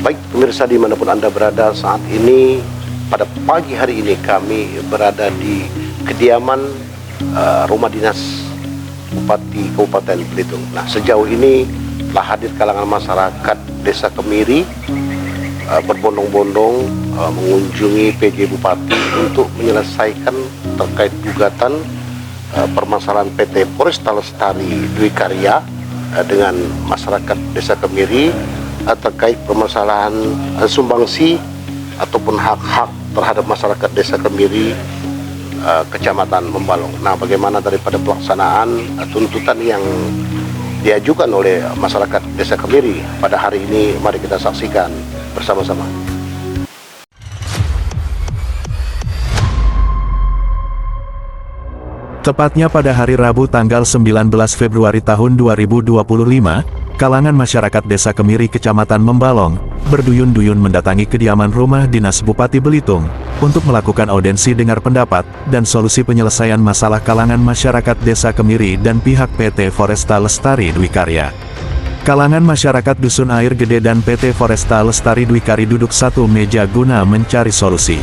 Baik pemirsa dimanapun Anda berada saat ini, pada pagi hari ini kami berada di kediaman rumah dinas Bupati Kabupaten Belitung. Nah, sejauh ini telah hadir kalangan masyarakat Desa Kemiri berbondong-bondong mengunjungi PJ Bupati untuk menyelesaikan terkait gugatan permasalahan PT Foresta Lestari Dwi Karya dengan masyarakat Desa Kemiri terkait permasalahan sumbangsi ataupun hak-hak terhadap masyarakat Desa Kemiri Kecamatan Membalong. Nah, bagaimana daripada pelaksanaan tuntutan yang diajukan oleh masyarakat Desa Kemiri pada hari ini, mari kita saksikan bersama-sama. Tepatnya pada hari Rabu tanggal 19 Februari tahun 2025, kalangan masyarakat Desa Kemiri Kecamatan Membalong berduyun-duyun mendatangi kediaman rumah dinas Bupati Belitung untuk melakukan audensi dengar pendapat dan solusi penyelesaian masalah kalangan masyarakat Desa Kemiri dan pihak PT Foresta Lestari Dwi Karya. Kalangan masyarakat Dusun Air Gede dan PT Foresta Lestari Dwi Karya duduk satu meja guna mencari solusi.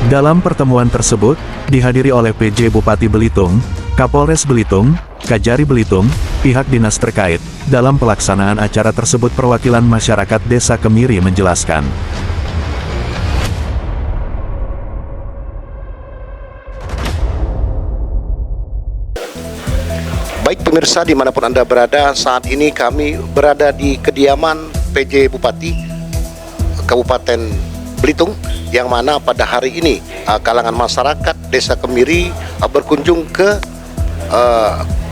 Dalam pertemuan tersebut, dihadiri oleh PJ Bupati Belitung, Kapolres Belitung, Kajari Belitung, pihak dinas terkait. Dalam pelaksanaan acara tersebut perwakilan masyarakat Desa Kemiri menjelaskan. Baik pemirsa dimanapun Anda berada, saat ini kami berada di kediaman PJ Bupati Kabupaten Belitung, yang mana pada hari ini kalangan masyarakat Desa Kemiri berkunjung ke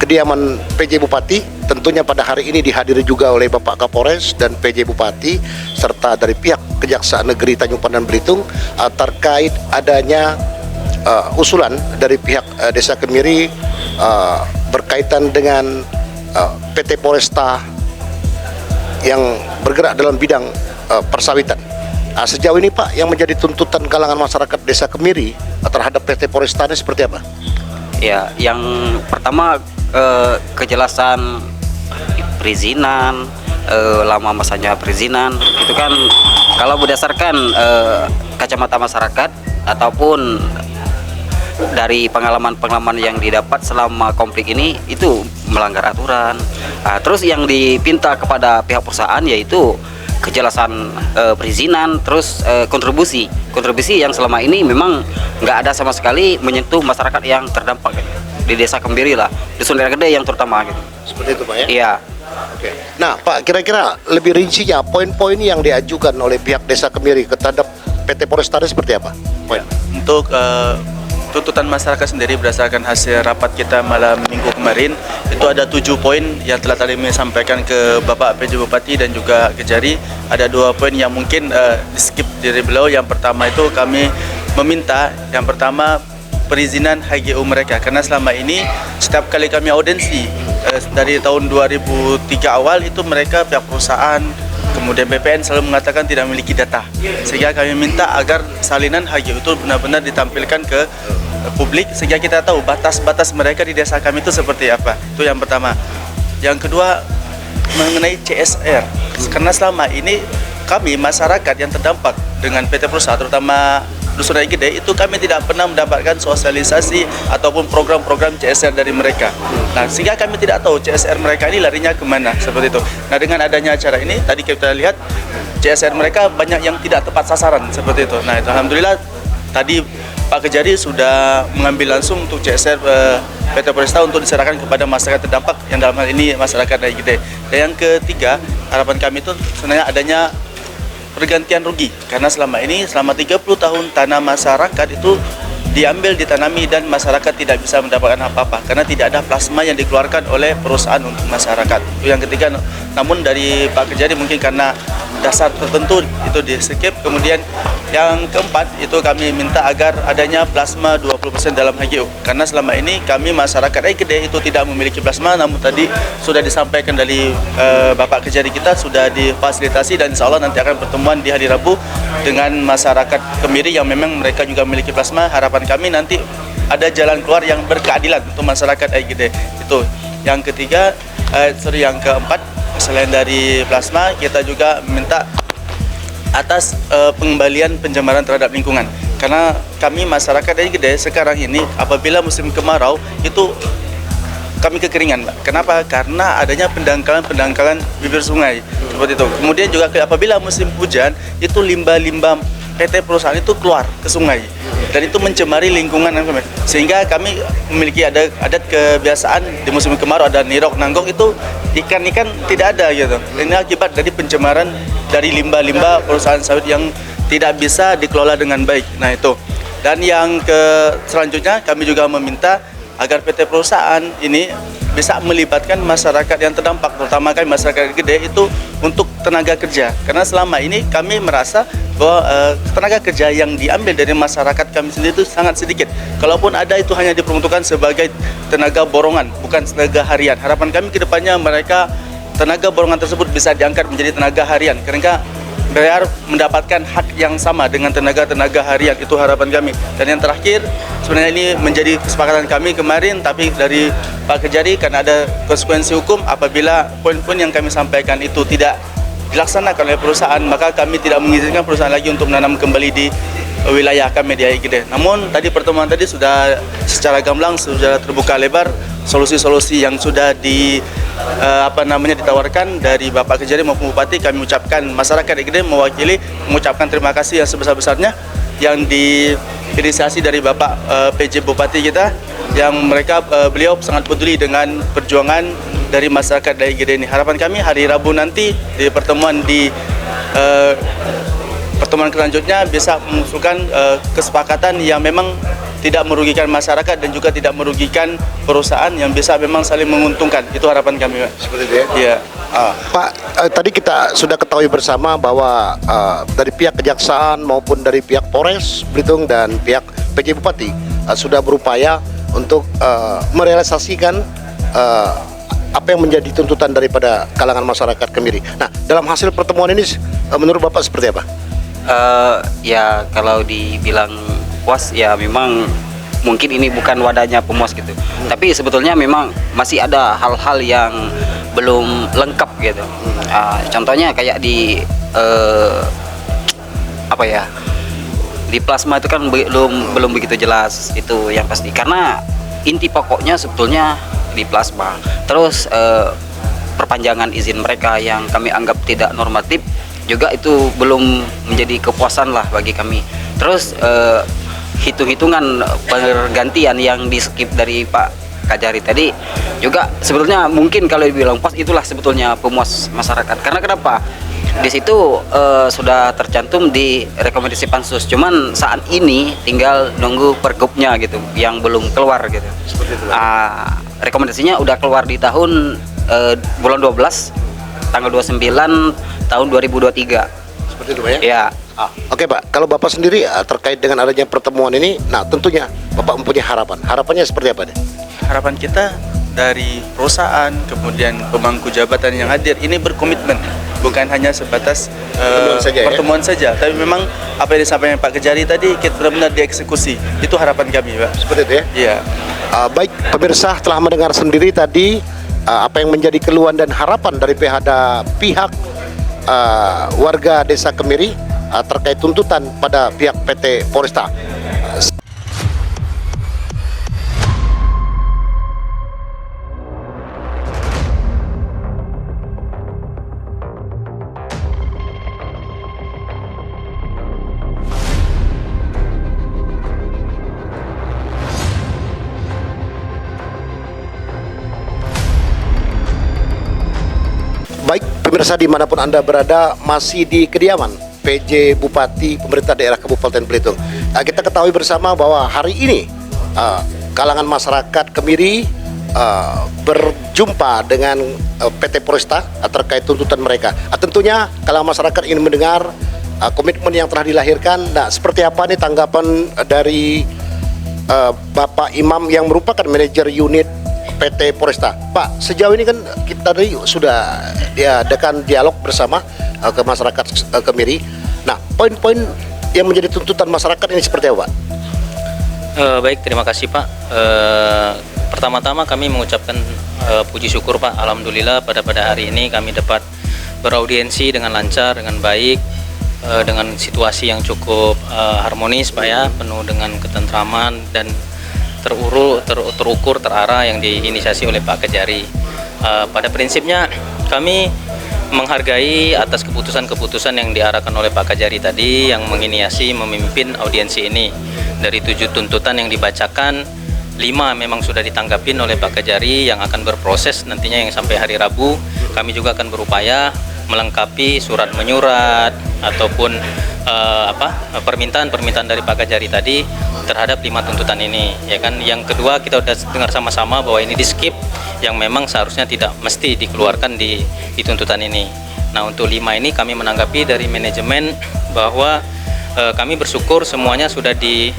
kediaman PJ Bupati. Tentunya pada hari ini dihadiri juga oleh Bapak Kapolres dan PJ Bupati serta dari pihak Kejaksaan Negeri Tanjung Pandan Belitung terkait adanya usulan dari pihak Desa Kemiri berkaitan dengan PT Foresta yang bergerak dalam bidang persawitan. Nah, sejauh ini Pak, yang menjadi tuntutan kalangan masyarakat Desa Kemiri terhadap PT Foresta ini seperti apa? Ya, yang pertama kejelasan perizinan, lama masanya perizinan, itu kan kalau berdasarkan kacamata masyarakat ataupun dari pengalaman-pengalaman yang didapat selama konflik ini, itu melanggar aturan. Terus yang dipinta kepada pihak perusahaan yaitu kejelasan perizinan, terus kontribusi yang selama ini memang nggak ada sama sekali menyentuh masyarakat yang terdampak di Desa Kemiri lah, Dusun Air Gede yang terutama gitu. Seperti itu Pak ya? Iya. Oke. Nah Pak, kira-kira lebih rincinya poin-poin yang diajukan oleh pihak Desa Kemiri terhadap PT Foresta seperti apa? Poin. Untuk tuntutan masyarakat sendiri berdasarkan hasil rapat kita malam minggu kemarin, itu ada 7 poin yang telah tadi kami sampaikan ke Bapak PJ Bupati dan juga Kejari. Ada 2 poin yang mungkin di-skip dari beliau. Yang pertama itu kami meminta, yang pertama perizinan HGU mereka, karena selama ini setiap kali kami audensi dari tahun 2003 awal itu mereka pihak perusahaan kemudian BPN selalu mengatakan tidak memiliki data, sehingga kami minta agar salinan HGU itu benar-benar ditampilkan ke publik sehingga kita tahu batas-batas mereka di desa kami itu seperti apa. Itu yang pertama. Yang kedua mengenai CSR, karena selama ini kami masyarakat yang terdampak dengan PT Perusahaan terutama Dusun Air Gede itu kami tidak pernah mendapatkan sosialisasi ataupun program-program CSR dari mereka. Nah, sehingga kami tidak tahu CSR mereka ini larinya kemana, seperti itu. Nah, dengan adanya acara ini, tadi kita lihat CSR mereka banyak yang tidak tepat sasaran, seperti itu. Nah, itu alhamdulillah tadi Pak Kejari sudah mengambil langsung untuk CSR PT Foresta untuk diserahkan kepada masyarakat terdampak yang dalam hal ini masyarakat Air Gede. Dan yang ketiga, harapan kami itu sebenarnya adanya pergantian rugi, karena selama ini selama 30 tahun tanah masyarakat itu diambil, ditanami dan masyarakat tidak bisa mendapatkan apa-apa karena tidak ada plasma yang dikeluarkan oleh perusahaan untuk masyarakat. Itu yang ketiga. Namun dari Pak Kejari mungkin karena dasar tertentu itu di skip. Kemudian yang keempat itu kami minta agar adanya plasma 20% dalam HGU, karena selama ini kami masyarakat Air Gede itu tidak memiliki plasma. Namun tadi sudah disampaikan dari Bapak Kejari kita sudah difasilitasi dan insya Allah nanti akan pertemuan di hari Rabu dengan masyarakat Kemiri yang memang mereka juga memiliki plasma. Harapan kami nanti ada jalan keluar yang berkeadilan untuk masyarakat Air Gede. Itu yang ketiga. Yang keempat, selain dari plasma kita juga minta atas pengembalian pencemaran terhadap lingkungan. Karena kami masyarakat dari Gede sekarang ini apabila musim kemarau itu kami kekeringan, Pak. Kenapa? Karena adanya pendangkalan bibir sungai seperti itu. Kemudian juga apabila musim hujan itu limbah-limbah PT perusahaan itu keluar ke sungai dan itu mencemari lingkungan kami. Sehingga kami memiliki adat kebiasaan di musim kemarau ada nirok nanggok itu ikan-ikan tidak ada gitu. Ini akibat dari pencemaran dari limbah-limbah perusahaan sawit yang tidak bisa dikelola dengan baik. Nah itu. Dan yang selanjutnya kami juga meminta agar PT perusahaan ini bisa melibatkan masyarakat yang terdampak, terutama kan masyarakat Gede itu untuk tenaga kerja. Karena selama ini kami merasa bahwa tenaga kerja yang diambil dari masyarakat kami sendiri itu sangat sedikit. Kalaupun ada itu hanya diperuntukkan sebagai tenaga borongan, bukan tenaga harian. Harapan kami ke depannya mereka tenaga borongan tersebut bisa diangkat menjadi tenaga harian. Karena biar mendapatkan hak yang sama dengan tenaga-tenaga harian, itu harapan kami. Dan yang terakhir sebenarnya ini menjadi kesepakatan kami kemarin, tapi dari Pak Kejari karena ada konsekuensi hukum apabila poin-poin yang kami sampaikan itu tidak dilaksanakan oleh perusahaan, maka kami tidak mengizinkan perusahaan lagi untuk menanam kembali di wilayah kami di Gede. Namun tadi pertemuan tadi sudah secara gamblang sudah terbuka lebar solusi-solusi yang sudah ditawarkan dari Bapak Kejari maupun Bupati. Kami ucapkan masyarakat di Gede mewakili mengucapkan terima kasih yang sebesar-besarnya yang diinisiasi dari Bapak PJ Bupati kita, yang beliau sangat peduli dengan perjuangan dari masyarakat dari Gede ini. Harapan kami hari Rabu nanti di pertemuan selanjutnya bisa mengusulkan kesepakatan yang memang tidak merugikan masyarakat dan juga tidak merugikan perusahaan, yang bisa memang saling menguntungkan. Itu harapan kami, Pak. Seperti itu ya? Iya. Pak, tadi kita sudah ketahui bersama bahwa dari pihak Kejaksaan maupun dari pihak Polres Belitung dan pihak PJ Bupati sudah berupaya untuk merealisasikan apa yang menjadi tuntutan daripada kalangan masyarakat Kemiri. Nah, dalam hasil pertemuan ini menurut Bapak seperti apa? Ya kalau dibilang puas ya memang mungkin ini bukan wadahnya pemuas gitu. Tapi sebetulnya memang masih ada hal-hal yang belum lengkap gitu. Contohnya kayak di di plasma itu kan belum begitu jelas, itu yang pasti. Karena inti pokoknya sebetulnya di plasma. Terus perpanjangan izin mereka yang kami anggap tidak normatif juga itu belum menjadi kepuasan lah bagi kami. Terus hitung-hitungan pergantian yang di skip dari Pak Kajari tadi juga sebetulnya mungkin kalau dibilang pas itulah sebetulnya pemuas masyarakat. Karena kenapa? Di situ sudah tercantum di rekomendasi pansus. Cuman saat ini tinggal nunggu pergubnya gitu yang belum keluar gitu. Seperti itu. Rekomendasinya udah keluar di tahun bulan 12 tanggal 29 tahun 2023. Seperti itu, Pak ya? Ya. Oke, Pak. Kalau Bapak sendiri terkait dengan adanya pertemuan ini, nah tentunya Bapak mempunyai harapan. Harapannya seperti apa nih? Harapan kita dari perusahaan, kemudian pemangku jabatan yang hadir ini berkomitmen, bukan hanya sebatas pertemuan saja, tapi memang apa yang disampaikan Pak Kejari tadi kita benar-benar dieksekusi. Itu harapan kami, Pak. Seperti itu ya? Iya. Baik, pemirsa telah mendengar sendiri tadi apa yang menjadi keluhan dan harapan dari pihak warga Desa Kemiri terkait tuntutan pada pihak PT Poresta. Baik, pemirsa dimanapun Anda berada, masih di kediaman PJ Bupati Pemerintah Daerah Kabupaten Belitung. Kita ketahui bersama bahwa hari ini kalangan masyarakat Kemiri berjumpa dengan PT Poresta terkait tuntutan mereka. Tentunya kalangan masyarakat ingin mendengar komitmen yang telah dilahirkan. Nah, seperti apa nih tanggapan dari Bapak Imam yang merupakan manajer unit PT Poresta. Pak, sejauh ini kan kita tadi sudah diadakan dialog bersama ke masyarakat Kemiri. Nah, poin-poin yang menjadi tuntutan masyarakat ini seperti apa, Pak? Baik, terima kasih, Pak. Pertama-tama kami mengucapkan puji syukur, Pak. Alhamdulillah pada hari ini kami dapat beraudiensi dengan lancar, dengan baik dengan situasi yang cukup harmonis Pak ya, penuh dengan ketentraman dan terukur, terarah yang diinisiasi oleh Pak Kejari. Pada prinsipnya kami menghargai atas keputusan-keputusan yang diarahkan oleh Pak Kejari tadi yang menginisiasi memimpin audiensi ini. Dari 7 tuntutan yang dibacakan, 5 memang sudah ditanggapin oleh Pak Kejari yang akan berproses nantinya yang sampai hari Rabu. Kami juga akan berupaya melengkapi surat menyurat ataupun permintaan dari Pak Kejari tadi terhadap 5 tuntutan ini, ya kan. Yang kedua, kita sudah dengar sama-sama bahwa ini di skip yang memang seharusnya tidak mesti dikeluarkan di tuntutan ini. Nah, untuk 5 ini kami menanggapi dari manajemen bahwa kami bersyukur semuanya sudah di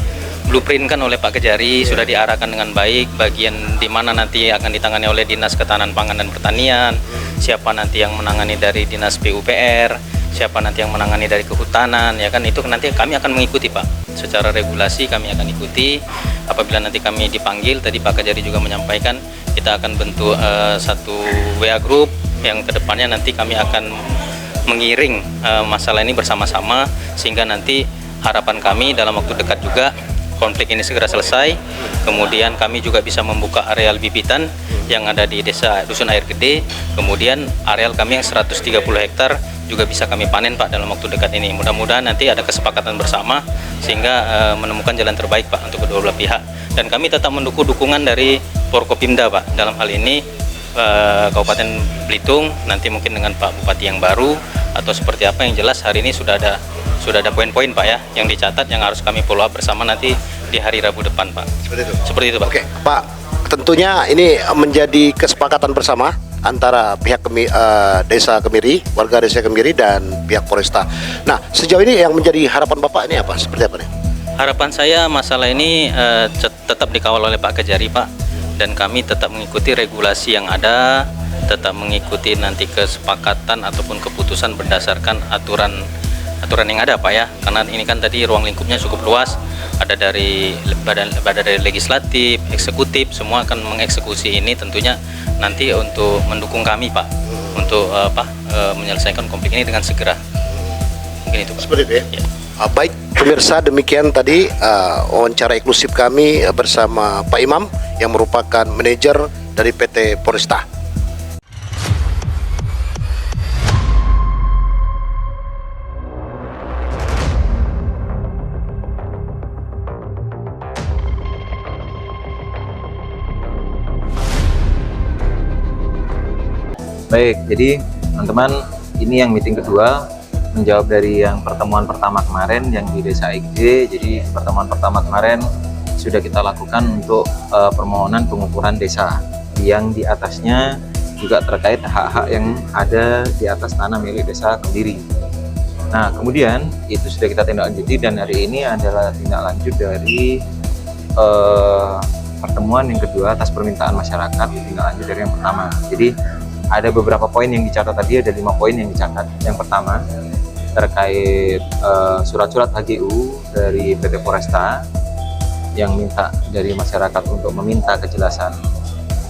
blueprintkan oleh Pak Kejari, sudah diarahkan dengan baik, bagian di mana nanti akan ditangani oleh Dinas Ketahanan Pangan dan Pertanian, siapa nanti yang menangani dari Dinas PUPR, siapa nanti yang menangani dari Kehutanan, ya kan, itu nanti kami akan mengikuti Pak. Secara regulasi kami akan ikuti. Apabila nanti kami dipanggil, tadi Pak Kejari juga menyampaikan kita akan bentuk satu WA group yang kedepannya nanti kami akan mengiring masalah ini bersama-sama, sehingga nanti harapan kami dalam waktu dekat juga konflik ini segera selesai. Kemudian kami juga bisa membuka areal bibitan yang ada di desa Dusun Air Gede. Kemudian areal kami yang 130 hektar juga bisa kami panen Pak dalam waktu dekat ini. Mudah-mudahan nanti ada kesepakatan bersama sehingga menemukan jalan terbaik Pak untuk kedua belah pihak. Dan kami tetap mendukung dukungan dari Forkopimda Pak dalam hal ini Kabupaten Belitung, nanti mungkin dengan Pak Bupati yang baru atau seperti apa. Yang jelas hari ini sudah ada poin-poin Pak ya yang dicatat yang harus kami follow up bersama nanti di hari Rabu depan Pak. Seperti itu Pak. Oke, Pak, tentunya ini menjadi kesepakatan bersama antara pihak Desa Kemiri, warga Desa Kemiri dan pihak Polresta. Nah, sejauh ini yang menjadi harapan Bapak ini apa? Seperti apa nih? Harapan saya masalah ini tetap dikawal oleh Pak Kejari Pak, dan kami tetap mengikuti regulasi yang ada, tetap mengikuti nanti kesepakatan ataupun keputusan berdasarkan aturan yang ada Pak ya, karena ini kan tadi ruang lingkupnya cukup luas, ada dari badan dari legislatif, eksekutif, semua akan mengeksekusi ini tentunya nanti untuk mendukung kami Pak untuk menyelesaikan konflik ini dengan segera. Mungkin itu Pak. Seperti itu ya. Ya. Baik, pemirsa, demikian tadi wawancara eksklusif kami bersama Pak Imam yang merupakan manajer dari PT Polresta. Baik, jadi teman-teman, ini yang meeting kedua menjawab dari yang pertemuan pertama kemarin yang di Desa Aigede. Jadi pertemuan pertama kemarin sudah kita lakukan untuk permohonan pengukuran desa yang di atasnya juga terkait hak-hak yang ada di atas tanah milik Desa Kemiri. Nah, kemudian itu sudah kita tindak lanjuti dan hari ini adalah tindak lanjut dari pertemuan yang kedua atas permintaan masyarakat, tindak lanjut dari yang pertama. Jadi ada beberapa poin yang dicatat tadi, ada 5 poin yang dicatat. Yang pertama terkait surat-surat HGU dari PT Polresta yang minta dari masyarakat untuk meminta kejelasan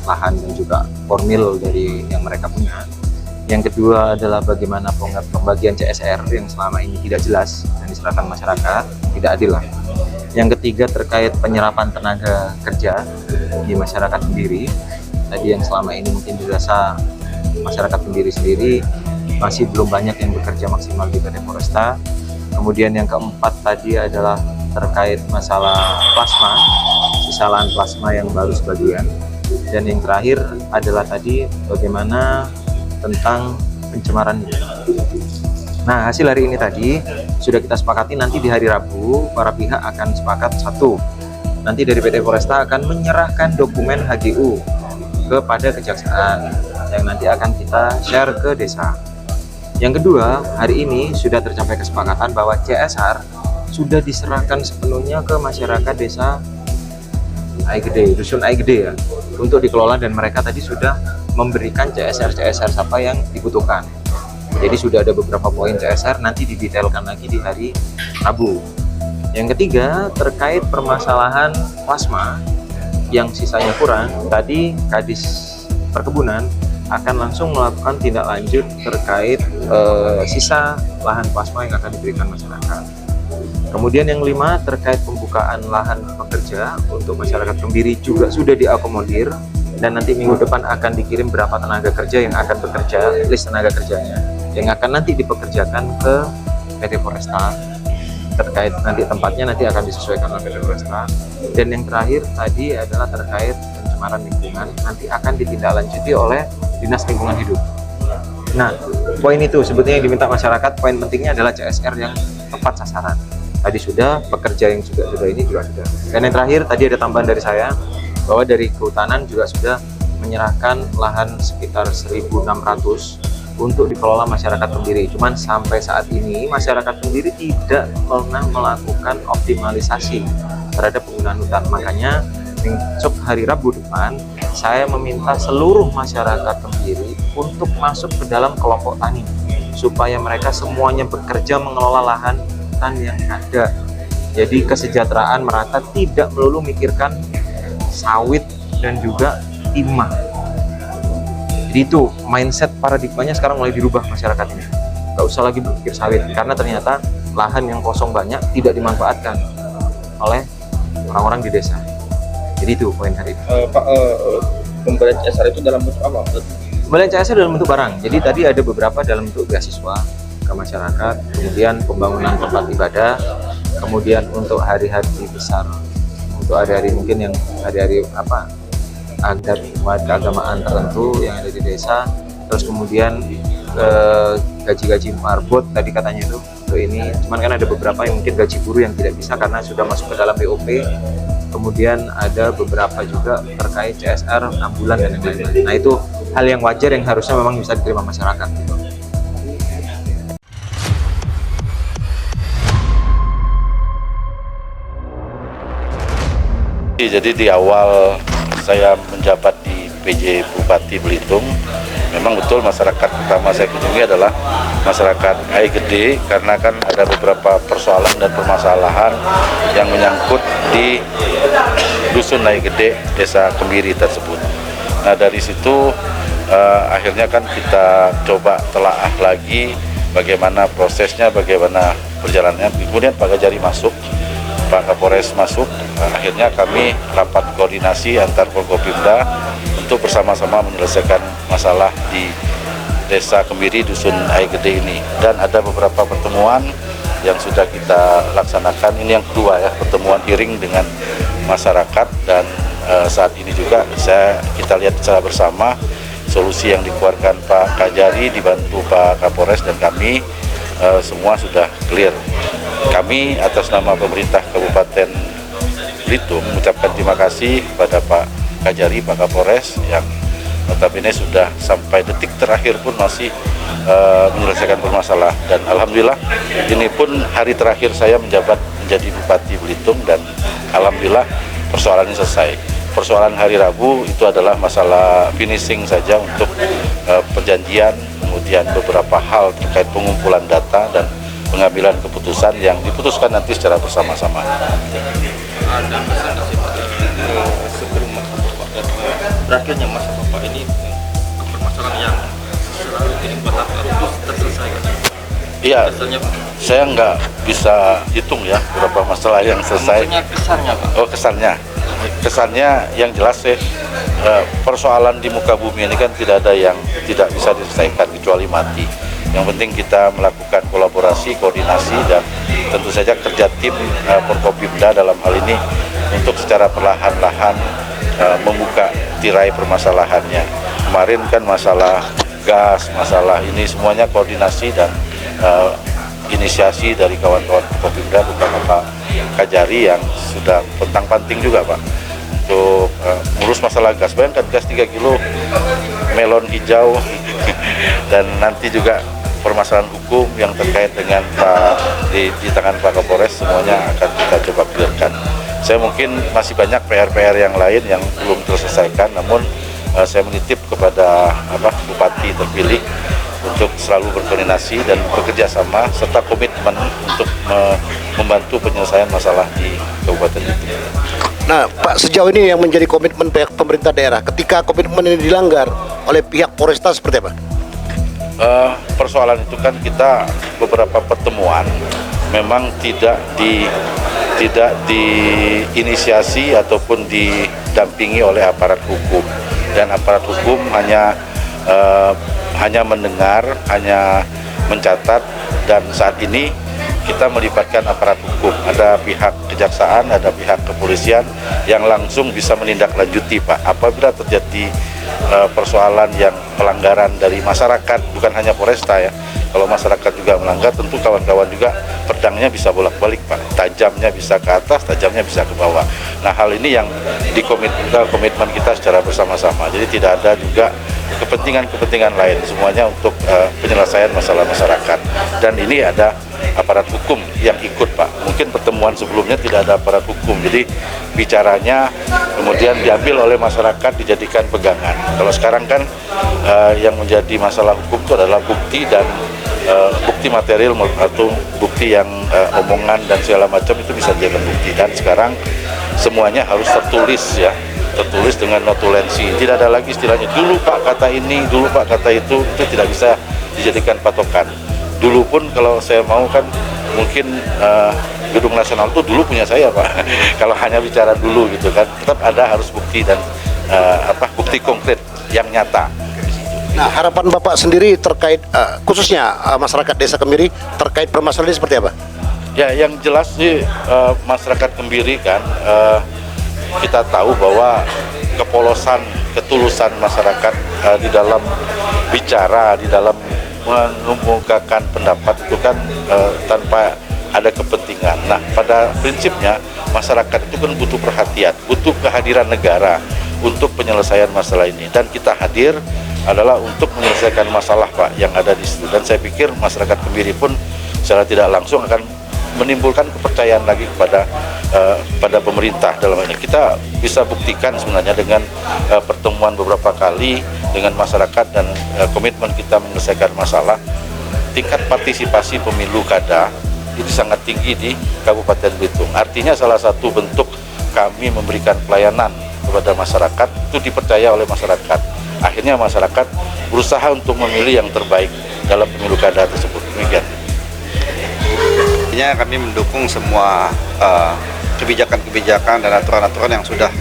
lahan dan juga formil dari yang mereka punya. Yang kedua adalah bagaimana pembagian CSR yang selama ini tidak jelas dan diserahkan masyarakat, tidak adil lah. Yang ketiga terkait penyerapan tenaga kerja di masyarakat sendiri. Tadi yang selama ini mungkin dirasa masyarakat sendiri masih belum banyak yang bekerja maksimal di PT Polresta. Kemudian yang keempat tadi adalah terkait masalah plasma, sisa lahan plasma yang baru sebagian. Dan yang terakhir adalah tadi bagaimana tentang pencemaran. Nah, hasil hari ini tadi sudah kita sepakati, nanti di hari Rabu para pihak akan sepakat satu, nanti dari PT Polresta akan menyerahkan dokumen HGU kepada kejaksaan yang nanti akan kita share ke desa. Yang kedua, hari ini sudah tercapai kesepakatan bahwa CSR sudah diserahkan sepenuhnya ke masyarakat Desa Aigede, Dusun Aigede ya, untuk dikelola, dan mereka tadi sudah memberikan CSR siapa yang dibutuhkan. Jadi sudah ada beberapa poin CSR, nanti didetailkan lagi di hari Rabu. Yang ketiga, terkait permasalahan plasma yang sisanya kurang, tadi Kadis Perkebunan akan langsung melakukan tindak lanjut terkait sisa lahan plasma yang akan diberikan masyarakat. Kemudian yang 5 terkait pembukaan lahan pekerja untuk masyarakat Kemiri juga sudah diakomodir, dan nanti minggu depan akan dikirim berapa tenaga kerja yang akan bekerja, list tenaga kerjanya yang akan nanti dipekerjakan ke PT Foresta. Terkait nanti tempatnya nanti akan disesuaikan oleh PT Foresta. Dan yang terakhir tadi adalah terkait pencemaran lingkungan, nanti akan ditindaklanjuti oleh Dinas Lingkungan Hidup. Nah, poin itu sebetulnya yang diminta masyarakat, poin pentingnya adalah CSR yang tepat sasaran. Tadi sudah, pekerja yang juga sudah ini juga sudah. Dan yang terakhir tadi ada tambahan dari saya, bahwa dari kehutanan juga sudah menyerahkan lahan sekitar 1.600 untuk dikelola masyarakat Kemiri. Cuman sampai saat ini masyarakat Kemiri tidak pernah melakukan optimalisasi terhadap penggunaan hutan. Makanya besok hari Rabu depan saya meminta seluruh masyarakat Kemiri untuk masuk ke dalam kelompok tani supaya mereka semuanya bekerja mengelola lahan hutan yang ada. Jadi kesejahteraan merata, tidak melulu mikirkan sawit dan juga timah. Jadi itu mindset paradigmanya sekarang mulai dirubah masyarakat ini. Gak usah lagi berpikir sawit, karena ternyata lahan yang kosong banyak tidak dimanfaatkan oleh orang-orang di desa. Jadi itu poin hari ini. Pak, pemberian CSR itu dalam bentuk apa? Pemberian CSR dalam bentuk barang. Jadi tadi ada beberapa dalam bentuk beasiswa ke masyarakat, kemudian pembangunan tempat ibadah, kemudian untuk hari-hari besar, untuk hari-hari mungkin yang hari-hari apa adat keagamaan tertentu yang ada di desa, terus kemudian gaji-gaji marbot tadi katanya itu untuk ini. Cuman kan ada beberapa yang mungkin gaji guru yang tidak bisa karena sudah masuk ke dalam BOP. Kemudian ada beberapa juga terkait CSR 6 bulan dan yang lain-lain. Nah itu hal yang wajar yang harusnya memang bisa diterima masyarakat gitu. Jadi di awal saya menjabat di PJ Bupati Belitung, memang betul masyarakat pertama saya kunjungi adalah masyarakat Ai Gede, karena kan ada beberapa persoalan dan permasalahan yang menyangkut di Dusun Ai Gede, Desa Kemiri tersebut. Nah dari situ akhirnya kan kita coba telaah lagi bagaimana prosesnya, bagaimana perjalanannya. Kemudian Pak Gajari masuk, Pak Kapolres masuk, akhirnya kami rapat koordinasi antar Forkopimda untuk bersama-sama menyelesaikan masalah di Desa Kemiri Dusun Ai Gede ini. Dan ada beberapa pertemuan yang sudah kita laksanakan. Ini yang kedua ya, pertemuan hearing dengan masyarakat, dan saat ini juga kita lihat secara bersama solusi yang dikeluarkan Pak Kajari dibantu Pak Kapolres dan kami semua sudah clear. Kami atas nama pemerintah Kabupaten Belitung mengucapkan terima kasih kepada Pak Kajari, Pak Kapolres yang notabene sudah sampai detik terakhir pun masih menyelesaikan permasalahan. Dan alhamdulillah ini pun hari terakhir saya menjabat menjadi Bupati Belitung, dan alhamdulillah persoalan ini selesai. Persoalan hari Rabu itu adalah masalah finishing saja untuk perjanjian, kemudian beberapa hal terkait pengumpulan data dan pengambilan keputusan yang diputuskan nanti secara bersama-sama. Ada presentasi Pak sebelum masa Bapak dan berakhirnya masa Bapak ini permasalahan yang selalu ini Bapak harus terselesaikan. Iya, saya nggak bisa hitung ya berapa masalah yang selesai. Maksudnya kesannya Pak? Oh kesannya, kesannya yang jelas persoalan di muka bumi ini kan tidak ada yang tidak bisa diselesaikan kecuali mati. Yang penting kita melakukan kolaborasi, koordinasi, dan tentu saja kerja tim Forkopimda dalam hal ini untuk secara perlahan-lahan membuka tirai permasalahannya. Kemarin kan masalah gas, masalah ini semuanya koordinasi dan inisiasi dari kawan-kawan Forkopimda, terutama Pak Kajari yang sudah pentang-panting juga Pak untuk ngurus masalah gas. Bayangkan gas 3 kilo, melon hijau, dan nanti juga permasalahan hukum yang terkait dengan di tangan Pak Kapolres semuanya akan kita coba clearkan. Saya mungkin masih banyak PR-PR yang lain yang belum terselesaikan, namun saya menitip kepada Bupati terpilih untuk selalu berkoordinasi dan bekerja sama serta komitmen untuk membantu penyelesaian masalah di Kabupaten itu. Nah, Pak, sejauh ini yang menjadi komitmen pihak pemerintah daerah ketika komitmen ini dilanggar oleh pihak Polresta seperti apa? persoalan itu kan kita beberapa pertemuan memang tidak diinisiasi ataupun didampingi oleh aparat hukum, dan aparat hukum hanya mendengar, hanya mencatat, dan saat ini kita melibatkan aparat hukum. Ada pihak kejaksaan, ada pihak kepolisian yang langsung bisa menindaklanjuti, Pak. Apabila terjadi persoalan yang pelanggaran dari masyarakat, bukan hanya Polresta ya. Kalau masyarakat juga melanggar, tentu kawan-kawan juga pedangnya bisa bolak-balik, Pak. Tajamnya bisa ke atas, tajamnya bisa ke bawah. Nah, hal ini yang komitmen kita secara bersama-sama. Jadi tidak ada juga kepentingan-kepentingan lain, semuanya untuk penyelesaian masalah masyarakat. Dan ini ada aparat hukum yang ikut, Pak. Mungkin pertemuan sebelumnya tidak ada aparat hukum, jadi bicaranya kemudian diambil oleh masyarakat, dijadikan pegangan. Kalau sekarang kan yang menjadi masalah hukum itu adalah bukti dan bukti material atau bukti yang omongan dan segala macam itu bisa dijadikan bukti. Dan sekarang semuanya harus tertulis ya, tertulis dengan notulensi. Tidak ada lagi istilahnya dulu Pak kata ini, dulu Pak kata itu tidak bisa dijadikan patokan. Dulu pun kalau saya mau kan mungkin Gedung Nasional itu dulu punya saya, Pak. Kalau hanya bicara dulu gitu kan, tetap ada harus bukti dan bukti konkret yang nyata. Nah, harapan Bapak sendiri terkait khususnya masyarakat Desa Kemiri terkait permasalahan ini seperti apa? Ya, yang jelas sih masyarakat Kemiri kan kita tahu bahwa kepolosan, ketulusan masyarakat di dalam bicara, di dalam mengemukakan pendapat itu kan tanpa ada kepentingan. Nah, pada prinsipnya masyarakat itu kan butuh perhatian, butuh kehadiran negara untuk penyelesaian masalah ini. Dan kita hadir adalah untuk menyelesaikan masalah, Pak, yang ada di situ. Dan saya pikir masyarakat Kemiri pun secara tidak langsung akan menimbulkan kepercayaan lagi pada pemerintah dalam ini. Kita bisa buktikan sebenarnya dengan pertemuan beberapa kali dengan masyarakat dan komitmen kita menyelesaikan masalah. Tingkat partisipasi pemilu kada itu sangat tinggi di Kabupaten Belitung. Artinya salah satu bentuk kami memberikan pelayanan kepada masyarakat itu dipercaya oleh masyarakat. Akhirnya masyarakat berusaha untuk memilih yang terbaik dalam pemilu kada tersebut. Demikian. Kami mendukung semua kebijakan-kebijakan dan aturan-aturan yang sudah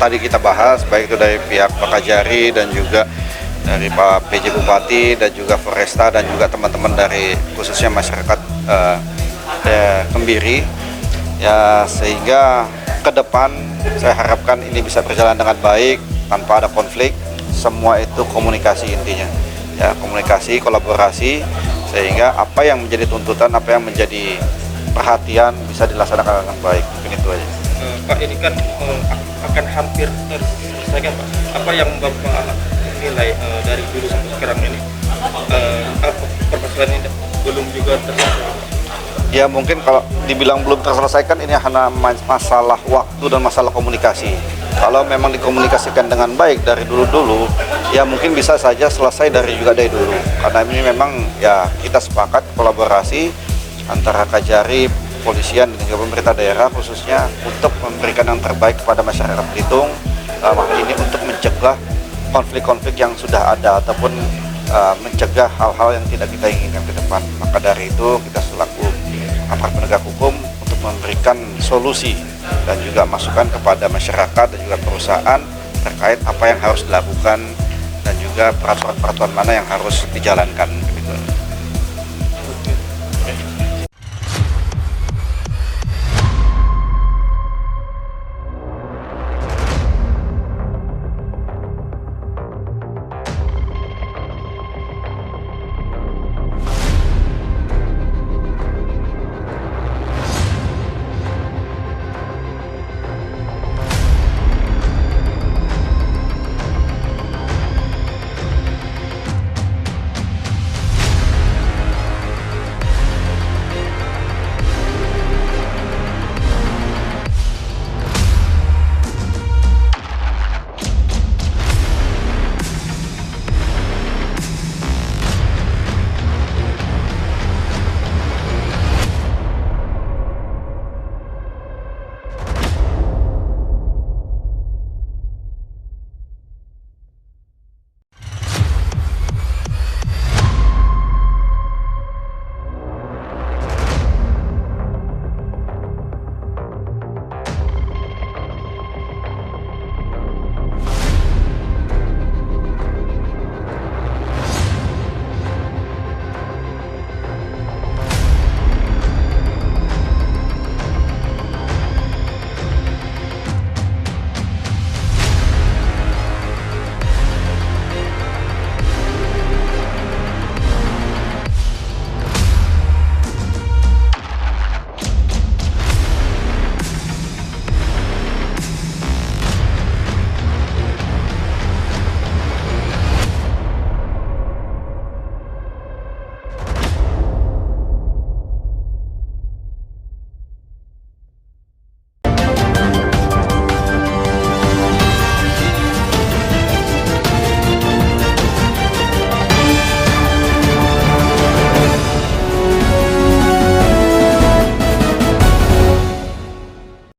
tadi kita bahas, baik itu dari pihak Pak Kajari dan juga dari Pak PJ Bupati dan juga Polresta dan juga teman-teman dari khususnya masyarakat Kemiri ya, sehingga ke depan saya harapkan ini bisa berjalan dengan baik tanpa ada konflik. Semua itu komunikasi intinya ya, komunikasi, kolaborasi, sehingga apa yang menjadi tuntutan, apa yang menjadi perhatian bisa dilaksanakan dengan baik. Mungkin itu aja. Pak, ini kan akan hampir terselesaikan, Pak. Apa yang Bapak nilai dari dulu sampai sekarang ini? Permasalahan ini belum juga terselesaikan? Ya, mungkin kalau dibilang belum terselesaikan ini hanya masalah waktu dan masalah komunikasi. Kalau memang dikomunikasikan dengan baik dari dulu-dulu, ya mungkin bisa saja selesai dari dulu. Karena ini memang ya kita sepakat kolaborasi antara Kajari, polisian dan juga pemerintah daerah khususnya untuk memberikan yang terbaik kepada masyarakat Belitung. Ini untuk mencegah konflik-konflik yang sudah ada ataupun mencegah hal-hal yang tidak kita inginkan ke depan. Maka dari itu kita selaku aparat penegak hukum untuk memberikan solusi dan juga masukan kepada masyarakat dan juga perusahaan terkait apa yang harus dilakukan dan juga peraturan-peraturan mana yang harus dijalankan.